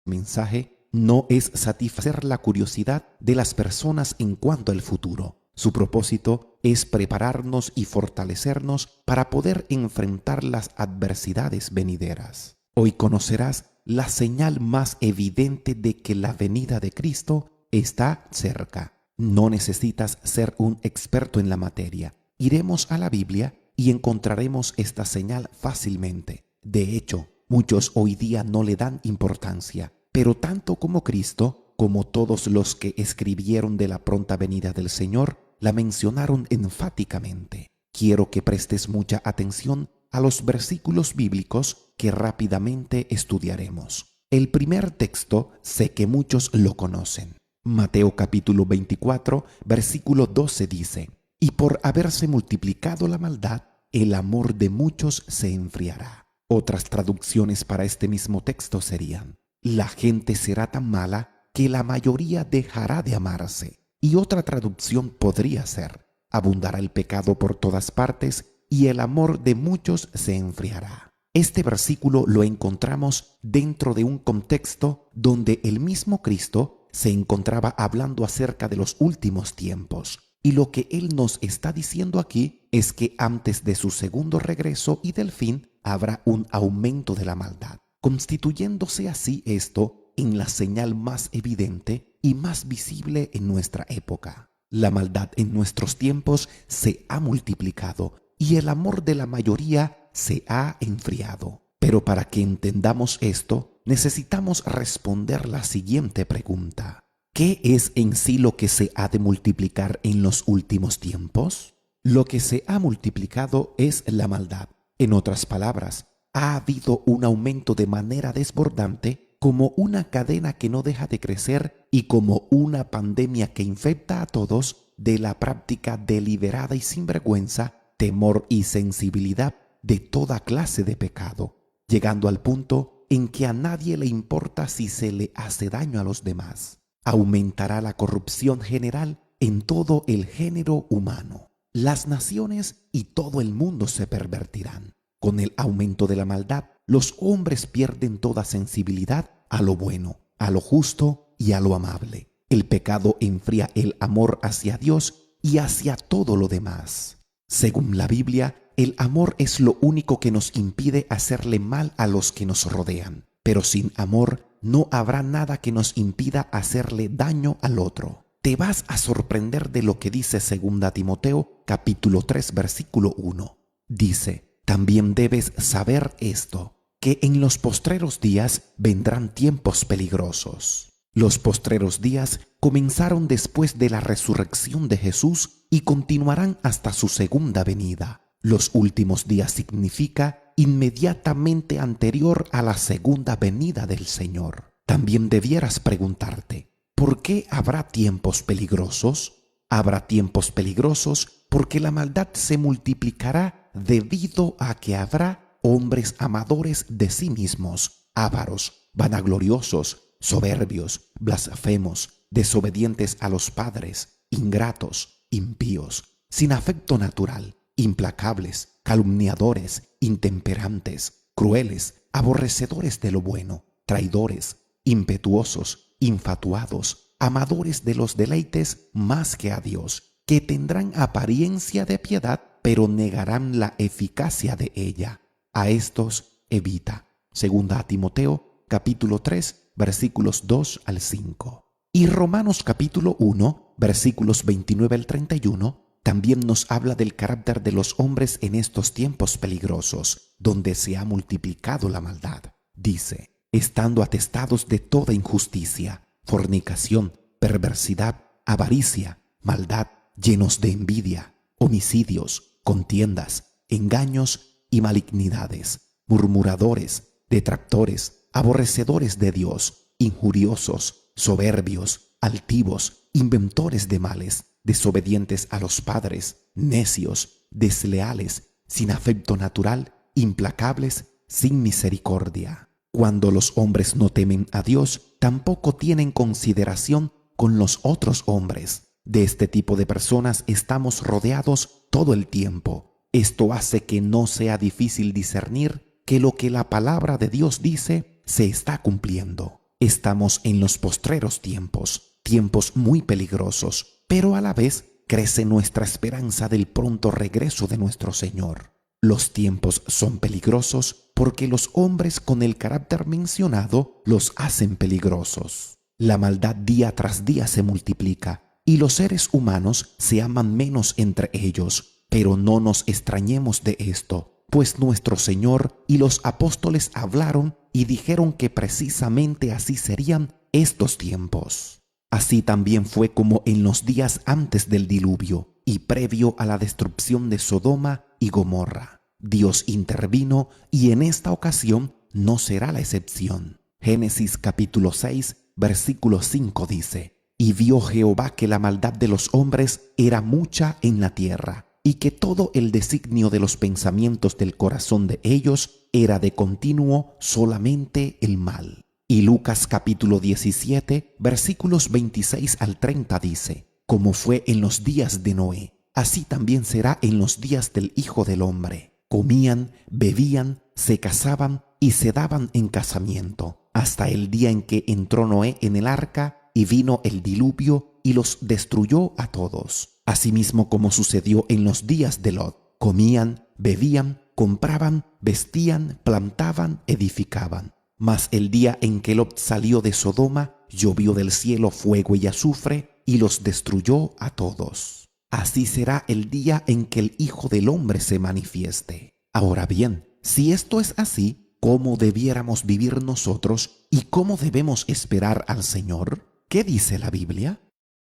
mensaje no es satisfacer la curiosidad de las personas en cuanto al futuro. Su propósito es prepararnos y fortalecernos para poder enfrentar las adversidades venideras. Hoy conocerás la señal más evidente de que la venida de Cristo está cerca. No necesitas ser un experto en la materia. Iremos a la Biblia y encontraremos esta señal fácilmente. De hecho, muchos hoy día no le dan importancia, pero tanto como Cristo, como todos los que escribieron de la pronta venida del Señor, la mencionaron enfáticamente. Quiero que prestes mucha atención a los versículos bíblicos que rápidamente estudiaremos. El primer texto sé que muchos lo conocen. Mateo capítulo 24, versículo 12 dice: «Y por haberse multiplicado la maldad, el amor de muchos se enfriará». Otras traducciones para este mismo texto serían: «La gente será tan mala que la mayoría dejará de amarse». Y otra traducción podría ser: «Abundará el pecado por todas partes y el amor de muchos se enfriará». Este versículo lo encontramos dentro de un contexto donde el mismo Cristo se encontraba hablando acerca de los últimos tiempos. Y lo que Él nos está diciendo aquí es que antes de su segundo regreso y del fin habrá un aumento de la maldad, constituyéndose así esto en la señal más evidente y más visible en nuestra época. La maldad en nuestros tiempos se ha multiplicado y el amor de la mayoría se ha enfriado. Pero para que entendamos esto, necesitamos responder la siguiente pregunta: ¿qué es en sí lo que se ha de multiplicar en los últimos tiempos? Lo que se ha multiplicado es la maldad. En otras palabras, ha habido un aumento de manera desbordante, como una cadena que no deja de crecer y como una pandemia que infecta a todos, de la práctica deliberada y sinvergüenza, temor y sensibilidad de toda clase de pecado, llegando al punto en que a nadie le importa si se le hace daño a los demás. Aumentará la corrupción general en todo el género humano. Las naciones y todo el mundo se pervertirán. Con el aumento de la maldad, los hombres pierden toda sensibilidad a lo bueno, a lo justo y a lo amable. El pecado enfría el amor hacia Dios y hacia todo lo demás. Según la Biblia, el amor es lo único que nos impide hacerle mal a los que nos rodean. Pero sin amor no habrá nada que nos impida hacerle daño al otro. Te vas a sorprender de lo que dice 2 Timoteo capítulo 3 versículo 1. Dice: «También debes saber esto, que en los postreros días vendrán tiempos peligrosos». Los postreros días comenzaron después de la resurrección de Jesús y continuarán hasta su segunda venida. Los últimos días significa inmediatamente anterior a la segunda venida del Señor. También debieras preguntarte: ¿por qué habrá tiempos peligrosos? Habrá tiempos peligrosos porque la maldad se multiplicará debido a que habrá hombres amadores de sí mismos, ávaros, vanagloriosos, soberbios, blasfemos, desobedientes a los padres, ingratos, impíos, sin afecto natural, implacables, calumniadores, intemperantes, crueles, aborrecedores de lo bueno, traidores, impetuosos, infatuados, amadores de los deleites más que a Dios, que tendrán apariencia de piedad, pero negarán la eficacia de ella. A estos evita. 2 Timoteo capítulo 3 versículos 2 al 5. Y Romanos capítulo 1 versículos 29 al 31 también nos habla del carácter de los hombres en estos tiempos peligrosos, donde se ha multiplicado la maldad. Dice: «estando atestados de toda injusticia, fornicación, perversidad, avaricia, maldad, llenos de envidia, homicidios, contiendas, engaños y malignidades, murmuradores, detractores, aborrecedores de Dios, injuriosos, soberbios, altivos, inventores de males, desobedientes a los padres, necios, desleales, sin afecto natural, implacables, sin misericordia». Cuando los hombres no temen a Dios, tampoco tienen consideración con los otros hombres. De este tipo de personas estamos rodeados todo el tiempo. Esto hace que no sea difícil discernir que lo que la palabra de Dios dice se está cumpliendo. Estamos en los postreros tiempos, tiempos muy peligrosos, pero a la vez crece nuestra esperanza del pronto regreso de nuestro Señor. Los tiempos son peligrosos porque los hombres con el carácter mencionado los hacen peligrosos. La maldad día tras día se multiplica y los seres humanos se aman menos entre ellos, pero no nos extrañemos de esto, pues nuestro Señor y los apóstoles hablaron y dijeron que precisamente así serían estos tiempos. Así también fue como en los días antes del diluvio y previo a la destrucción de Sodoma y Gomorra. Dios intervino y en esta ocasión no será la excepción. Génesis capítulo 6, versículo 5 dice: «Y vio Jehová que la maldad de los hombres era mucha en la tierra, y que todo el designio de los pensamientos del corazón de ellos era de continuo solamente el mal». Y Lucas capítulo 17, versículos 26 al 30 dice: «Como fue en los días de Noé, así también será en los días del Hijo del Hombre. Comían, bebían, se casaban y se daban en casamiento, hasta el día en que entró Noé en el arca y vino el diluvio y los destruyó a todos. Asimismo como sucedió en los días de Lot. Comían, bebían, compraban, vestían, plantaban, edificaban. Mas el día en que Lot salió de Sodoma, llovió del cielo fuego y azufre y los destruyó a todos. Así será el día en que el Hijo del Hombre se manifieste». Ahora bien, si esto es así, ¿cómo debiéramos vivir nosotros y cómo debemos esperar al Señor? ¿Qué dice la Biblia?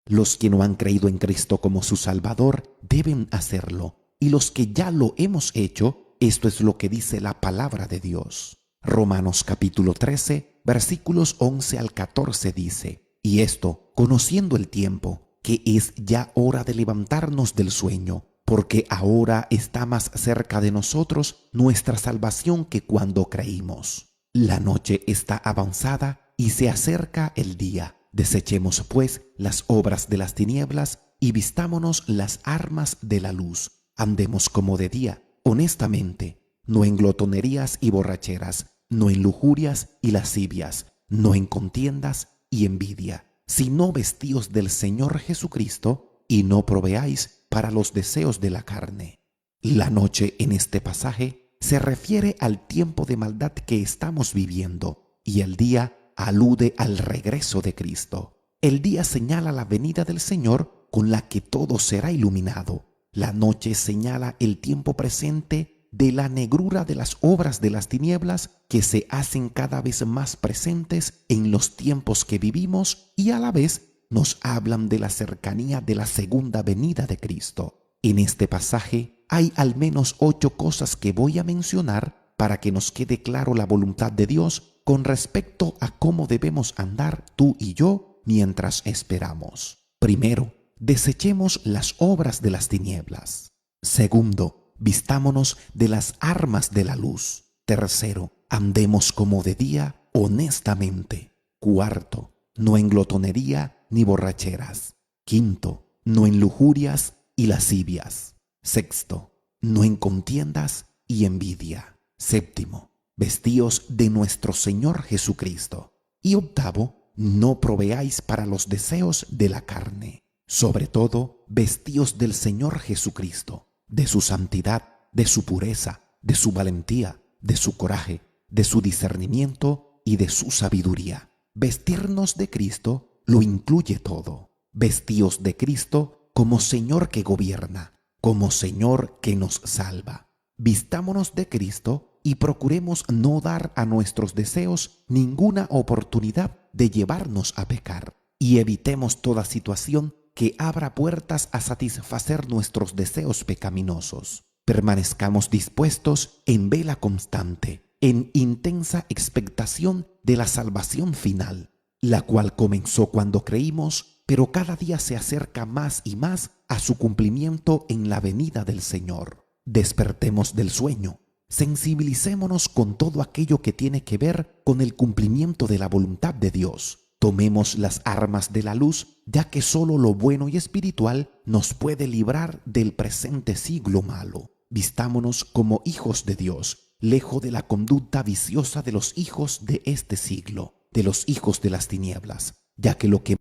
Los que no han creído en Cristo como su Salvador deben hacerlo, y los que ya lo hemos hecho, esto es lo que dice la palabra de Dios. Romanos capítulo 13, versículos 11 al 14 dice: «Y esto, conociendo el tiempo, que es ya hora de levantarnos del sueño, porque ahora está más cerca de nosotros nuestra salvación que cuando creímos. La noche está avanzada y se acerca el día. Desechemos pues las obras de las tinieblas y vistámonos las armas de la luz. Andemos como de día, honestamente, no en glotonerías y borracheras, no en lujurias y lascivias, no en contiendas y envidia, sino vestíos del Señor Jesucristo y no proveáis para los deseos de la carne». La noche en este pasaje se refiere al tiempo de maldad que estamos viviendo y el día alude al regreso de Cristo. El día señala la venida del Señor con la que todo será iluminado. La noche señala el tiempo presente de la negrura de las obras de las tinieblas que se hacen cada vez más presentes en los tiempos que vivimos y a la vez nos hablan de la cercanía de la segunda venida de Cristo. En este pasaje hay al menos 8 cosas que voy a mencionar para que nos quede claro la voluntad de Dios con respecto a cómo debemos andar tú y yo mientras esperamos. Primero, desechemos las obras de las tinieblas. Segundo, vistámonos de las armas de la luz. Tercero, andemos como de día honestamente. Cuarto, no en glotonería ni borracheras. Quinto, no en lujurias y lascivias. Sexto, no en contiendas y envidia. Séptimo, vestíos de nuestro Señor Jesucristo. Y octavo, no proveáis para los deseos de la carne. Sobre todo, vestíos del Señor Jesucristo, de su santidad, de su pureza, de su valentía, de su coraje, de su discernimiento y de su sabiduría. Vestirnos de Cristo lo incluye todo. Vestíos de Cristo como Señor que gobierna, como Señor que nos salva. Vistámonos de Cristo y procuremos no dar a nuestros deseos ninguna oportunidad de llevarnos a pecar. Y evitemos toda situación que abra puertas a satisfacer nuestros deseos pecaminosos. Permanezcamos dispuestos en vela constante, en intensa expectación de la salvación final, la cual comenzó cuando creímos, pero cada día se acerca más y más a su cumplimiento en la venida del Señor. Despertemos del sueño, sensibilicémonos con todo aquello que tiene que ver con el cumplimiento de la voluntad de Dios. Tomemos las armas de la luz, ya que solo lo bueno y espiritual nos puede librar del presente siglo malo. Vistámonos como hijos de Dios, lejos de la conducta viciosa de los hijos de este siglo. de los hijos de las tinieblas, ya que lo que